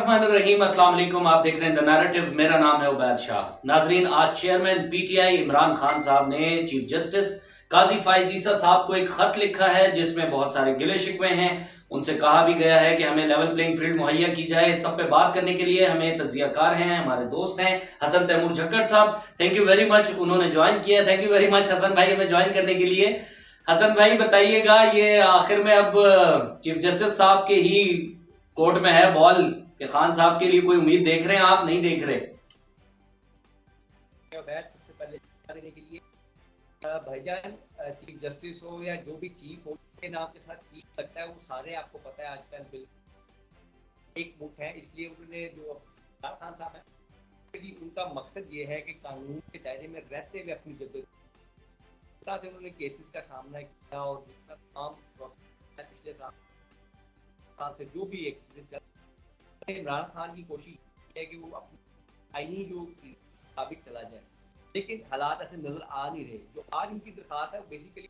बिस्मिल्लाहिर्रहमानिर्रहीम। अस्सलाम वालेकुम। आप देख रहे हैं द नैरेटिव। मेरा नाम है उबैद शाह। नाजरीन, आज चेयरमैन पीटीआई इमरान खान साहब ने चीफ जस्टिस काजी फाइज ईसा साहब को एक खत लिखा है जिसमें बहुत सारे गिले शिकवे हैं। उनसे कहा भी गया है कि हमें लेवल प्लेइंग फील्ड मुहैया की जाए। इस सब पे बात करने के लिए हमें तज्जियाकार हैं, हमारे दोस्त हैं Hasan Taimur Jhakkar sahab. Thank you very much, उन्होंने ज्वाइन किया। Thank you very much Hasan भाई हमें ज्वाइन करने के लिए। हसन भाई बताइएगा, ये आखिर में अब चीफ जस्टिस साहब के ही कोर्ट में है बॉल कि खान साहब के लिए कोई उम्मीद देख रहे हैं, आप नहीं देख रहे? सबसे पहले देने के लिए भाईजान, चीफ जस्टिस हो या जो भी चीफ हो के नाम के साथ चीफ लगता है, वो सारे आपको पता है आजकल बिल्कुल एक मुठ है। इसलिए उन्होंने जो खान साहब है, उनका मकसद ये है कि कानून के दायरे में रहते हुए अपनी जद्दोजहद से उन्होंने केसेस का सामना किया और जिस तरह तमाम पिछले साल से जो भी एक चीजें चल, इमरान खान की कोशिश है कि वो अपनी आईनी जो मुताबिक चला जाए, लेकिन हालात ऐसे नजर आ नहीं रहे। जो आज उनकी दरखास्त है बेसिकली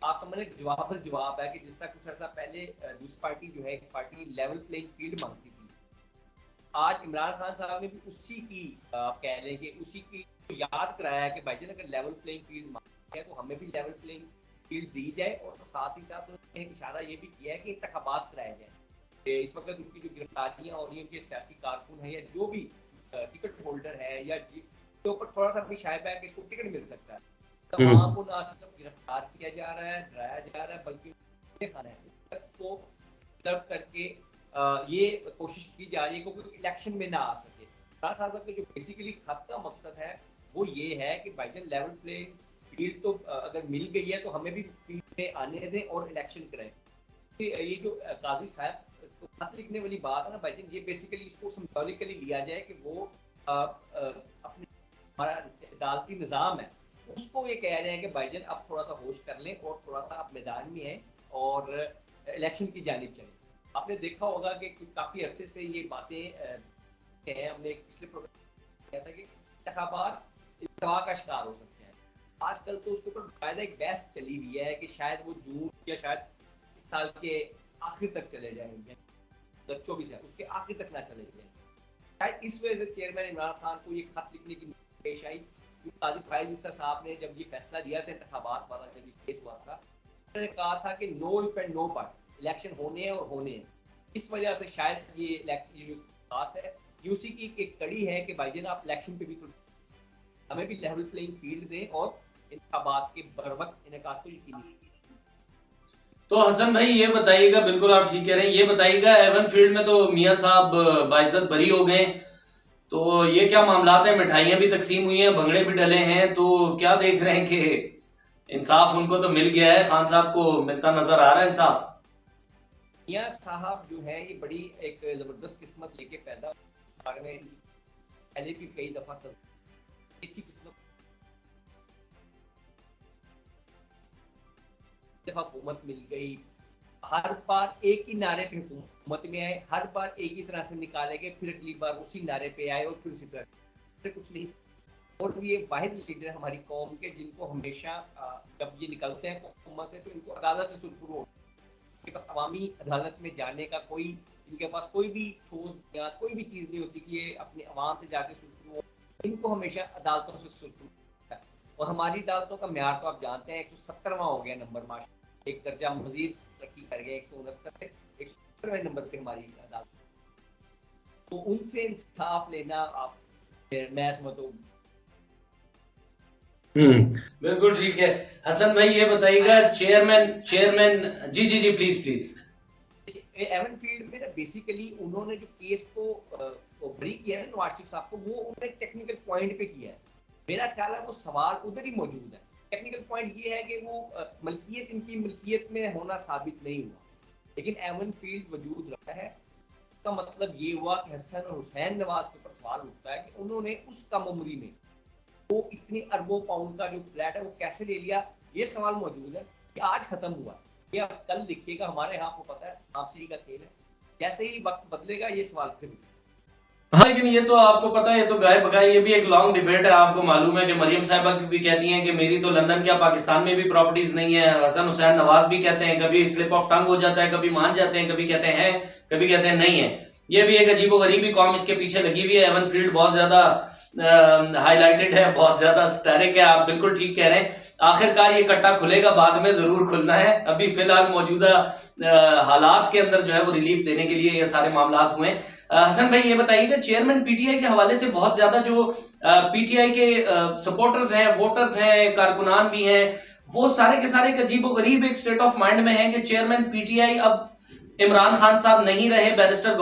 आप समझ जवाब है कि जिस तरह कुछ अर्सा पहले दूसरी पार्टी जो है एक पार्टी लेवल प्लेइंग फील्ड मांगती थी, आज इमरान खान साहब ने भी उसी की आप कह लें कि उसी की याद कराया कि भाईजान अगर लेवल प्लेइंग फील्ड मांगते हैं तो हमें भी लेवल प्लेइंग फील्ड दी जाए। और साथ ही साथ उन्होंने एक इशारा ये भी किया है कि इंतखाबात कराए जाए। इस वक्त उनकी जो गिरफ्तारियां हो रही हैं, उनके सियासी कारकुन है या जो भी टिकट होल्डर है या के ऊपर थोड़ा सा भी शायद है कि इसको टिकट मिल सकता है, तमाम को ना सिर्फ गिरफ्तार किया जा रहा है, डराया जा रहा है, बल्कि खाना है को तलब करके ये कोशिश की जा रही है कि कोई इलेक्शन में ना आ सके। खान साहब के जो बेसिकली खत का मकसद है वो ये है कि भाईजान लेवल प्लेइंग फील्ड तो अगर मिल गई है तो हमें भी फील्ड में आने दें और इलेक्शन कराएं। ये जो काजी साहब तो खत लिखने वाली बात है ना भाईजान, ये बेसिकली इसको सिंबॉलिकली लिया जाए कि वो अपने हमारा अदालती निज़ाम है उसको ये कह रहे हैं कि भाईजान अब थोड़ा सा होश कर लें और थोड़ा सा आप मैदान में आए और इलेक्शन की जानिब चलें। आपने देखा होगा कि काफ़ी अरसे से ये बातें हैं, हमने पिछले प्रोग्राम किया था कि इंतखाबात इल्तवा का शिकार हो सकते हैं। आजकल तो उसके ऊपर बाकायदा एक बहस चली हुई है कि शायद वो जून या शायद साल के आखिर तक चले जाएंगे, 24 है उसके आखिर तक ना चले जाए। शायद इस वजह से चेयरमैन इमरान खान को ये खत लिखने की पेश आई। काजी फाइज ईसा साहब ने जब ये फैसला दिया था इंतखाबात वाला, जब ये केस हुआ था, उन्होंने कहा था कि no if and no but, election होने हैं और होने हैं। इस वजह से शायद ये जो बात है ये उसी की एक कड़ी है कि भाईजान आप इलेक्शन पे भी तो हमें भी लेवल प्लेइंग फील्ड दें और इंतखाबात के बरवक्त इनेकात को यकीनी। तो हसन भाई ये बताइएगा, बिल्कुल आप ठीक कह रहे हैं, ये बताइएगा एवन फील्ड में तो मियां साहब बाइज्जत बरी हो गए, तो ये क्या मामलात है? मिठाइयां भी तकसीम हुई हैं, भंगड़े भी डले हैं, तो क्या देख रहे हैं कि इंसाफ उनको तो मिल गया है, खान साहब को मिलता नजर आ रहा है इंसाफ? मियां साहब जो है ये बड़ी एक जबरदस्त किस्मत लेके पैदा में पहले भी कई दफा अच्छी किस्मत दफा हुकूमत मिल गई, हर बार एक ही नारे पे हुकूमत में आए, हर बार एक ही तरह से निकाले गए, फिर अगली बार उसी नारे पे आए और फिर उसी तरह कुछ नहीं। और ये वाहिद लीडर हमारी कौम के जिनको हमेशा जब ये निकलते हैं हुकूमत से तो इनको अदालत से सुरखुरू हो, इनके पास अवामी अदालत में जाने का कोई, इनके पास कोई भी ठोस बुनियाद कोई भी चीज़ नहीं होती कि ये अपने अवाम से जाके सुरखुरू हो। इनको हमेशा अदालतों से सुरखुरू है। और हमारी अदालतों का म्यार तो आप जानते हैं 170वां हो गया नंबर, माशा एक दर्जा मजीद तरक्की कर गया, 169 से 170वें नंबर पे हमारी अदालत। तो उनसे इंसाफ लेना आप मैं समझता हूँ। बिल्कुल ठीक है। हसन भाई ये बताइएगा, चेयरमैन चेयरमैन जी जी जी प्लीज प्लीज। एवन फील्ड में बेसिकली उन्होंने जो केस को बरी किया है नवाज शरीफ साहब को, वो उन्होंने टेक्निकल पॉइंट पे किया है। मेरा ख्याल है वो सवाल उधर ही मौजूद है। टेक्निकल पॉइंट ये है कि वो मलकियत इनकी मलकियत में होना साबित नहीं हुआ, लेकिन एवन फील्ड वजूद रहा है। इसका मतलब ये हुआ कि हसन और हुसैन नवाज के ऊपर सवाल उठता है कि उन्होंने उस कम उम्री में वो इतने अरबों पाउंड का जो फ्लैट है वो कैसे ले लिया। ये सवाल मौजूद है कि आज खत्म हुआ, ये आप कल देखिएगा। हमारे यहाँ को पता है आपसी का खेल है, जैसे ही वक्त बदलेगा ये सवाल फिर। हाँ, लेकिन ये तो आपको पता है, ये तो गाय बगाए, ये भी एक लॉन्ग डिबेट है। आपको मालूम है कि मरियम साहिबा भी कहती हैं कि मेरी तो लंदन क्या पाकिस्तान में भी प्रॉपर्टीज नहीं है। हसन हुसैन नवाज भी कहते हैं, कभी स्लिप ऑफ टंग हो जाता है, कभी मान जाते हैं, कभी कहते हैं कभी कहते हैं नहीं है। ये भी एक अजीबोगरीबी कॉम इसके पीछे लगी हुई है। एवन फील्ड बहुत ज्यादा हाईलाइटेड है, बहुत ज्यादा स्टैरिक है, आप बिल्कुल ठीक कह रहे हैं। आखिरकार ये कट्टा खुलेगा, बाद में जरूर खुलना है। अभी फिलहाल मौजूदा हालात के अंदर जो है वो रिलीफ देने के लिए ये सारे मामला हुए। हसन भाई ये बताइएगा, चेयरमैन पीटीआई के हवाले से बहुत ज्यादा जो पीटीआई के सपोर्टर्स हैं, वोटर्स हैं, कारकुनान भी हैं, वो सारे के सारे एक अजीबोगरीब एक स्टेट ऑफ माइंड में है कि चेयरमैन पीटीआई अब इमरान खान साहब नहीं रहे, बैरिस्टर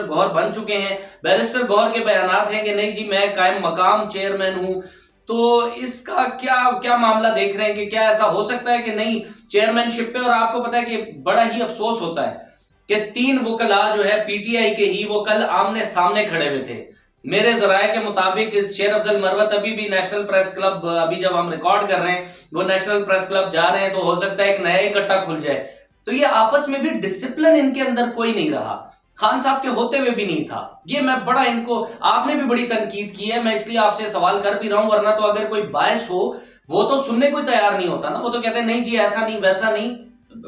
गौहर बन चुके हैं। बैरिस्टर गौहर के बयानात हैं कि नहीं जी मैं कायम मकाम चेयरमैन हूं। तो इसका क्या क्या मामला देख रहे हैं कि क्या ऐसा हो सकता है कि नहीं चेयरमैनशिप पे? और आपको पता है कि बड़ा ही अफसोस होता है कि 3 वकला जो है पीटीआई के ही, वो कल आमने सामने खड़े हुए थे। मेरे जराये के मुताबिक शेर अफजल मरवत अभी भी नेशनल प्रेस क्लब, अभी जब हम रिकॉर्ड कर रहे हैं वो नेशनल प्रेस क्लब जा रहे हैं, तो हो सकता है एक नया इकट्ठा खुल जाए। तो ये आपस में भी डिसिप्लिन इनके अंदर कोई नहीं रहा, खान साहब के होते हुए भी नहीं था। ये मैं बड़ा इनको, आपने भी बड़ी तनकीद की है, मैं इसलिए आपसे सवाल कर भी रहा हूं, वरना तो अगर कोई बायस हो वो तो सुनने को तैयार नहीं होता ना, वो तो कहते हैं नहीं जी ऐसा नहीं वैसा नहीं।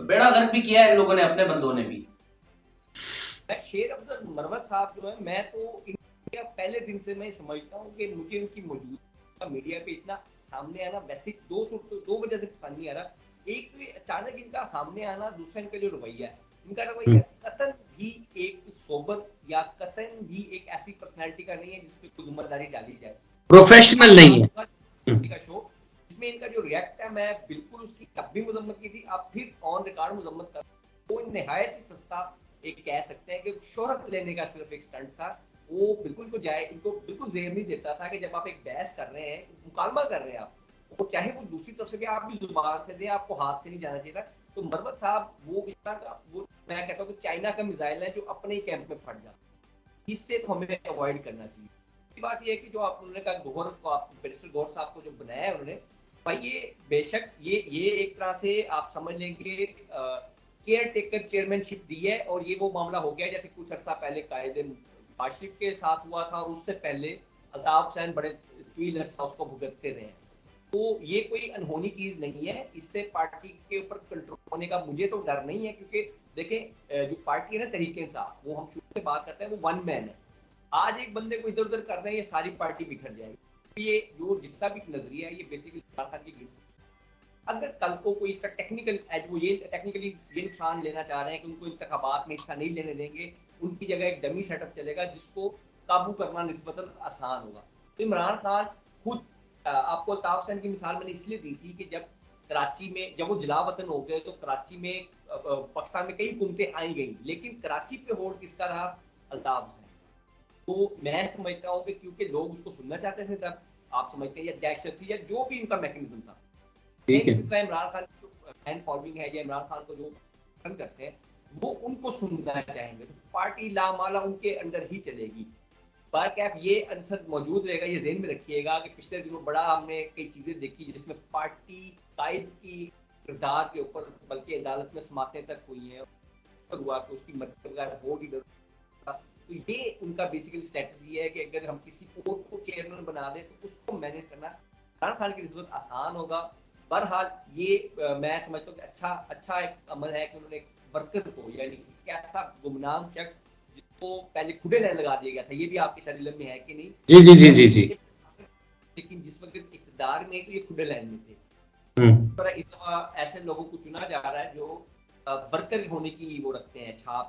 बेड़ा गर्क भी किया है इन लोगों ने, अपने बंदों ने भी। शेर अब्दुल मरवत साहब जो है, मैं तो इनका पहले दिन से मैं समझता हूँ कि मुझे उनकी मौजूदा मीडिया पे इतना सामने आना वैसे दो वजह से पसंद नहीं आ रहा। एक तो अचानक इनका सामने आना, दूसरा इनका जो रवैया है, इनका रवैया कतन भी एक सोबत या कतन भी एक ऐसी पर्सनैलिटी का नहीं है जिसपे कोई जिम्मेदारी डाली जाए, प्रोफेशनल नहीं है का शो। इसमें इनका जो रिएक्ट है, मैं बिल्कुल उसकी तब भी मजम्मत की थी, अब फिर ऑन रिकॉर्ड मजम्मत कर। वो निहायत ही सस्ता एक कह सकते हैं कि शोहरत लेने का सिर्फ एक स्टंट था। वो बिल्कुल को जाए, इनको बिल्कुल जेब नहीं देता था कि जब आप एक बहस कर रहे हैं, मुकालमा कर रहे हैं आप, वो चाहे वो दूसरी तरफ से भी आप भी जुबान से दें, आपको हाथ से नहीं जाना चाहिए था। तो मरवत साहब वो इस तरह का, वो मैं कहता हूँ कि चाइना का मिसाइल है जो अपने ही कैंप में फट जाता है। इससे तो हमें अवॉइड करना चाहिए। बात यह है कि जो आप उन्होंने कहा गौहर को, बैरिस्टर गौहर साहब को जो बनाया है उन्होंने, भाई ये बेशक ये एक तरह से आप समझ लेंगे केयर टेकर चेयरमैनशिप दी है, और ये वो मामला हो गया जैसे कुछ अर्सा पहले कायदे आशिफ के साथ हुआ था, और उससे पहले अल्ताफ हुसैन बड़े तवील अरसा उसको भुगतते रहे हैं। तो ये कोई अनहोनी चीज नहीं है, इससे पार्टी के ऊपर कंट्रोल होने का मुझे तो डर नहीं है, क्योंकि देखें जो पार्टी है ना तरीके इंसाफ, वो हम शुरू से बात करते हैं, वो वन मैन है। आज एक बंदे को इधर उधर कर दें, ये सारी पार्टी बिखर जाएगी। ये जो जितना भी नजरिया है, ये बेसिकली खान की, अगर कल को कोई इसका टेक्निकल एज, वो ये टेक्निकली ये नुकसान लेना चाह रहे हैं कि उनको इंतखाबात में हिस्सा नहीं लेने देंगे, उनकी जगह एक डमी सेटअप चलेगा जिसको काबू करना निस्बतन आसान होगा। तो इमरान खान खुद, आपको अल्ताफ हुसैन की मिसाल मैंने इसलिए दी थी कि जब कराची में, जब वो जलावतन हो गए, तो कराची में पाकिस्तान में कई हुकूमतें आई गई, लेकिन कराची पे होल्ड किसका रहा? अल्ताफ हुसैन। तो मैं समझता हूँ कि क्योंकि लोग उसको सुनना चाहते थे तब, आप समझते हैं, या दहशत थी, या जो भी उनका मैकेनिज्म था। इमरान खान की जो फैन फॉलोइंग है, या इमरान खान को जो पसंद करते हैं, वो उनको सुनना चाहेंगे, तो पार्टी लामाला उनके अंदर ही चलेगी। पर कैफ ये आंसर मौजूद रहेगा, ये ज़हन में रखिएगा कि पिछले दिनों बड़ा हमने कई चीज़ें देखी जिसमें पार्टी कायद की किरदार के ऊपर बल्कि अदालत में समातें तक हुई हैं, हुआ कि उसकी मदद वोट ही। तो ये उनका बेसिकल स्ट्रेटजी है कि अगर हम किसी और को चेयरमैन बना दें तो उसको मैनेज करना इमरान खान की निस्बत आसान होगा। बहरहाल ये मैं समझता हूँ कि अच्छा एक अमल है कि उन्होंने वर्कर को, यानी कैसा गुमनाम शख्स जिसको पहले खुदे रहने लगा दिया गया था, ये भी आपके शायद इल्म में है कि नहीं? जी जी जी जी जी। लेकिन जिस वक्त इक़्तिदार में तो ये खुदे लाइन में थे, पर इस दफा ऐसे लोगों को चुना जा रहा है जो वर्कर होने की वो रखते हैं छाप।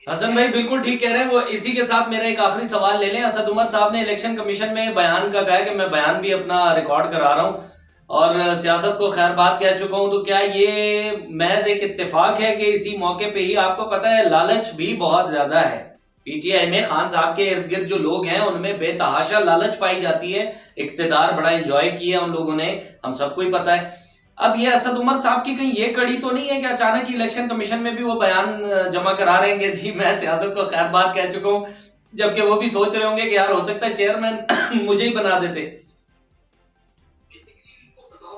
हसन भाई बिल्कुल ठीक कह रहे हैं वो। इसी के साथ मेरा एक आखिरी सवाल ले लें। असद उमर साहब ने इलेक्शन कमीशन में बयान का कहा है कि मैं बयान भी अपना रिकॉर्ड करा रहा हूं और सियासत को खैर बात कह चुका हूं, तो क्या ये महज एक इत्तेफाक है कि इसी मौके पे ही, आपको पता है लालच भी बहुत ज्यादा है पीटीआई में, खान साहब के इर्द गिर्द जो लोग हैं उनमें बेतहाशा लालच पाई जाती है, इक्तदार बड़ा एंजॉय किया उन लोगों ने, हम सबको ही पता है। अब ये असद उमर साहब की कहीं ये कड़ी तो नहीं है कि अचानक इलेक्शन कमीशन में भी वो बयान जमा करा रहे हैं कि जी मैं सियासत को खैर बात कह चुका हूं, जबकि वो भी सोच रहे होंगे कि यार हो सकता है चेयरमैन मुझे ही बना देते।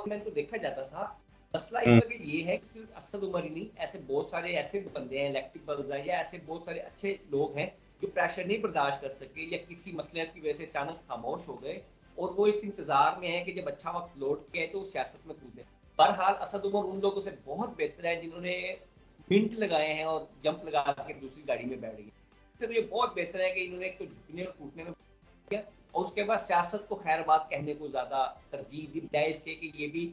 मैं तो देखा जाता था, मसला इस वक्त ये है कि सिर्फ असद उमर ही नहीं, ऐसे बहुत सारे ऐसे बंदे हैं, इलेक्टेबल्स हैं, या ऐसे बहुत सारे अच्छे लोग हैं जो प्रेशर नहीं बर्दाश्त कर सके या किसी मसले की वजह से अचानक खामोश हो गए, और वो इस इंतजार में है कि जब अच्छा वक्त लौट के आए तो सियासत में कूदे। बहरहाल असद उमर उन लोगों से बहुत बेहतर है जिन्होंने मिंट लगाए हैं और जंप लगा के दूसरी गाड़ी में बैठ गए। तो ये बहुत बेहतर है कि इन्होंने एक तो झुकने और टूटने में किया, और उसके बाद सियासत को खैर बात कहने को ज़्यादा तरजीह दी, बजाय इसके कि ये भी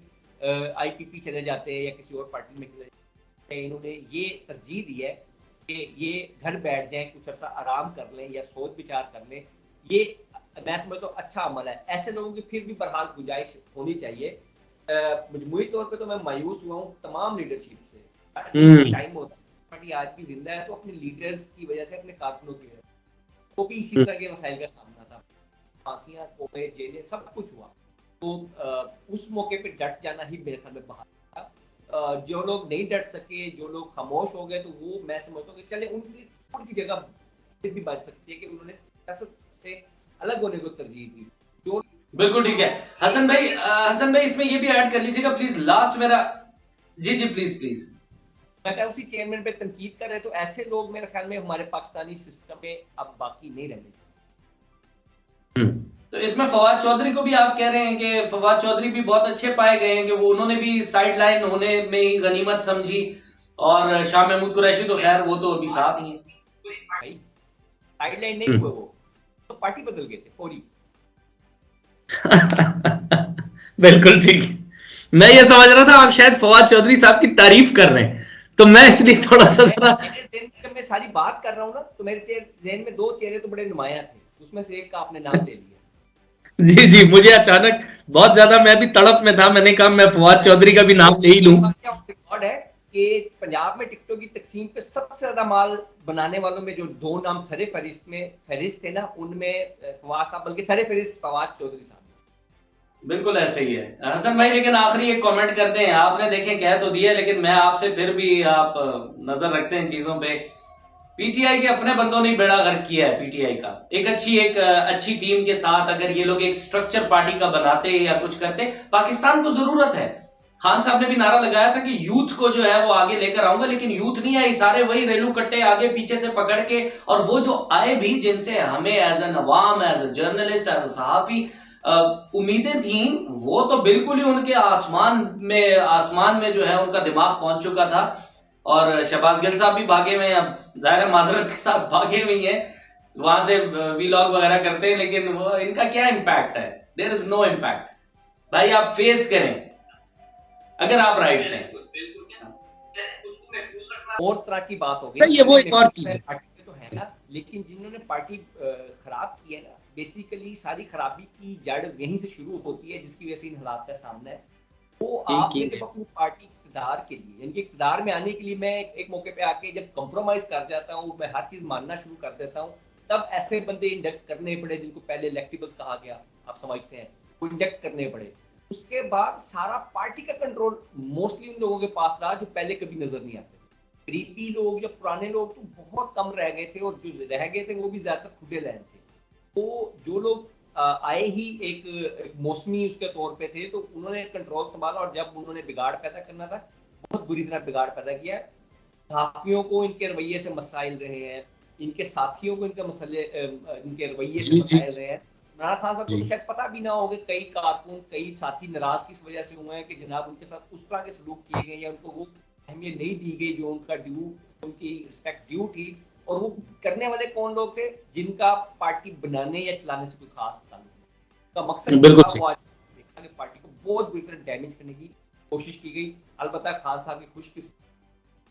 IPP चले जाते हैं या किसी और पार्टी में चले जाते हैं। इन्होंने ये तरजीह दी है कि ये घर बैठ जाएं, कुछ अर्सा आराम कर लें या सोच विचार कर लें। ये मैं समझता हूँ अच्छा अमल है। ऐसे लोगों की फिर भी बहरहाल गुंजाइश होनी चाहिए। मजमूई तौर पे तो मैं मायूस हुआ हूँ तमाम लीडरशिप से। टाइम होता है, पार्टी आज भी जिंदा है तो अपने लीडर्स की वजह से, अपने कारकुनों की वजह से, वो भी इसी तरह के मसाइल का सामना था, फांसियां, कोर्टें, जेलें, सब कुछ हुआ। तो उस मौके पे डट जाना ही मेरे ख्याल में बाहर था। जो लोग नहीं डट सके, जो लोग खामोश हो गए, तो वो मैं समझता हूँ कि चले उनकी थोड़ी सी जगह फिर भी बच सकती है कि उन्होंने सियासत से अलग होने को तरजीह दी। जो बिल्कुल ठीक है। हसन भाई इसमें ये भी ऐड कर लीजिएगा प्लीज, लास्ट मेरा। जी जी प्लीज प्लीज। अगर उसी चेयरमैन पे तनकीद कर रहे तो ऐसे लोग मेरे ख्याल में हमारे पाकिस्तानी सिस्टम में अब बाकी नहीं रहने चाहिए। तो इसमें फवाद चौधरी को भी आप कह रहे हैं कि फवाद चौधरी भी बहुत अच्छे पाए गए हैं कि वो उन्होंने भी साइड लाइन होने में ही गनीमत समझी, और शाह महमूद कुरैशी तो खैर वो तो अभी साथ ही हैं। साइडलाइन नहीं हुए, वो तो पार्टी बदल गए थे फौरी। बिल्कुल ठीक है। मैं ये समझ रहा था आप शायद फवाद चौधरी साहब की तारीफ कर रहे हैं, तो मैं इसलिए थोड़ा सा जब मैं सारी बात कर रहा हूँ ना, तो मेरे जहन में दो चेहरे तो बड़े नुमाया थे, उसमें से एक का आपने नाम ले लिया। जी जी, मुझे अचानक बहुत ज्यादा, मैं भी तड़प में था, मैंने कहा मैं फवाद चौधरी का भी नाम ले ही लूं। रिकॉर्ड है कि पंजाब में टिकटों की तकसीम पे सबसे ज्यादा माल बनाने वालों में जो दो नाम सरे फहरिस्त थे ना, उनमें फवाद साहब, बल्कि सरे फहरिस्त फवाद चौधरी साहब। बिल्कुल ऐसे ही है हसन भाई। लेकिन आखिरी एक कमेंट करते हैं, आपने देखे कह तो दिया, लेकिन मैं आपसे फिर भी, आप नजर रखते हैं इन चीजों पे। पीटीआई के अपने बंदों ने बेड़ा गर्क किया है पीटीआई का। एक अच्छी टीम के साथ अगर ये लोग एक स्ट्रक्चर पार्टी का बनाते या कुछ करते, पाकिस्तान को जरूरत है। खान साहब ने भी नारा लगाया था कि यूथ को जो है वो आगे लेकर आऊंगा, लेकिन यूथ नहीं आई, सारे वही रेलू कट्टे आगे पीछे से पकड़ के। और वो जो आए भी, जिनसे हमें एज एन अवाम, as a journalist, as a सहाफी उम्मीदें थी, वो तो बिल्कुल ही उनके आसमान में जो है उनका दिमाग पहुंच चुका था। और शहबाज गिल साहब भी भागे हुए हैं, अब जाहिर माजरत के साथ भागे हुए हैं, वहां से वीलॉग वगैरह करते हैं, लेकिन वो इनका क्या इम्पैक्ट है? There is no impact. भाई आप फेस करें अगर आप राइट हैं। और तरह की बात होगी, ये वो एक और चीज है तो है ना, लेकिन जिन्होंने पार्टी खराब की है ना, बेसिकली सारी खराबी की जड़ यहीं से शुरू होती है, जिसकी वजह से इन हालात का सामना है। वो आपने जब अपनी पार्टी इक़्तिदार के लिए, यानी कि इक़्तिदार में आने के लिए, मैं एक मौके पे आके जब कॉम्प्रोमाइज कर जाता हूँ, मैं हर चीज मानना शुरू कर देता हूँ, तब ऐसे बंदे इंडक्ट करने पड़े जिनको पहले इलेक्टिबल्स कहा गया, आप समझते हैं, वो इंडक्ट करने पड़े। उसके बाद सारा पार्टी का कंट्रोल मोस्टली उन लोगों के पास रहा जो पहले कभी नजर नहीं आते। करीबी लोग या पुराने लोग तो बहुत कम रह गए थे, और जो रह गए थे वो भी ज्यादातर खुदे लैंड थे। तो जो लोग आए ही एक मौसमी उसके तौर पे थे, तो उन्होंने कंट्रोल संभाला, और जब उन्होंने बिगाड़ पैदा करना था, बहुत बुरी तरह बिगाड़ पैदा किया। साथियों को इनके रवैये से मसाइल रहे हैं, इनके साथियों को इनके रवैये से मसाइल रहे हैं। इमरान खान साहब को तो शायद पता भी ना होगा, कई कारकुन, कई साथी नाराज किस वजह से हुए हैं कि जनाब उनके साथ उस तरह के सलूक किए गए, या उनको वो अहमियत नहीं दी गई जो उनकी रिस्पेक्ट ड्यू थी। और वो करने वाले कौन लोग थे? जिनका पार्टी बनाने या चलाने से कोई खास ताल्लुक का मकसद देखा कि पार्टी को बहुत बुरी तरह डैमेज करने की कोशिश की गई। अलबत्ता खान साहब की खुशकिस्मती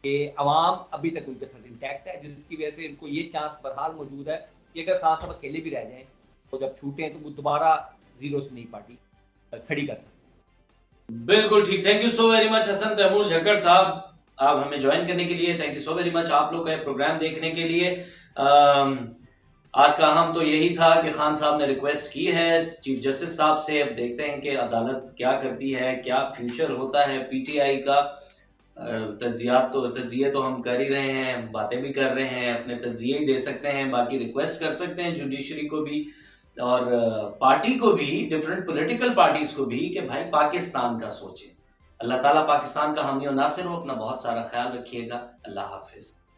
कि अवाम अभी तक उनके साथ इंटैक्ट है, जिसकी वजह से इनको ये चांस बहरहाल मौजूद है कि अगर खान साहब अकेले भी रह जाएं, तो जब छूटे तो वो दोबारा जीरो से नई पार्टी खड़ी कर सकते। बिल्कुल ठीक। Thank you so very much Hasan Taimur Jhakkar साहब, आप हमें ज्वाइन करने के लिए। Thank you so very much आप लोग का प्रोग्राम देखने के लिए। आज का अहम तो यही था कि खान साहब ने रिक्वेस्ट की है चीफ जस्टिस साहब से। अब देखते हैं कि अदालत क्या करती है, क्या फ्यूचर होता है पीटीआई का। तज्जिया तो हम कर ही रहे हैं, बातें भी कर रहे हैं, अपने तज्जिए ही दे सकते हैं, बाकी रिक्वेस्ट कर सकते हैं जुडिशरी को भी और पार्टी को भी, डिफरेंट पॉलिटिकल पार्टीज को भी, कि भाई पाकिस्तान का सोचें। अल्लाह ताला पाकिस्तान का हामी और नासिर हो। अपना बहुत सारा ख्याल रखिएगा। अल्लाह हाफिज।